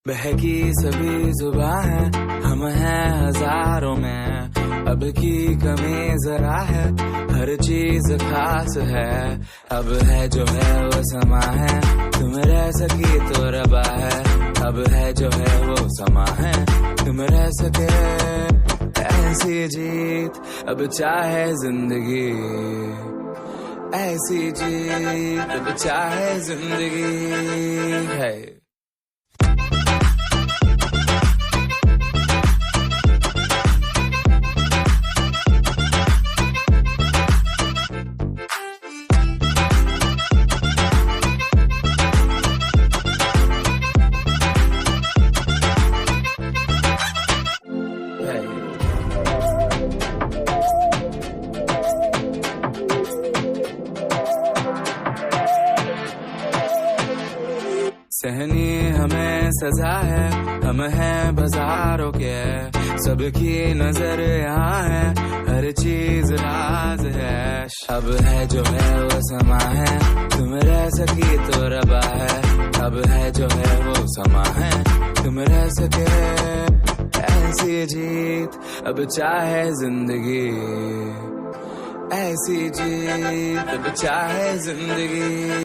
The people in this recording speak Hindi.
बहकी सभी जुबां है, हम हैं हजारों में। अब की कमी जरा है, हर चीज खास है। अब है जो है वो समा है, तुम रह सकी तो रबा है। अब है जो है वो समा है, तुम रह सके ऐसी जीत। अब चाहे जिंदगी ऐसी जीत, अब चाहे जिंदगी है। सहनी हमें सजा है, हम हैं बाजारों के। सबकी नजर यहाँ है, हर चीज राज है। अब है जो है वो समा है, तुम रह सकी तो रबा है। अब है जो है वो समा है, तुम रह सके ऐसी जीत। अब चाहे जिंदगी ऐसी जीत, अब चाहे जिंदगी।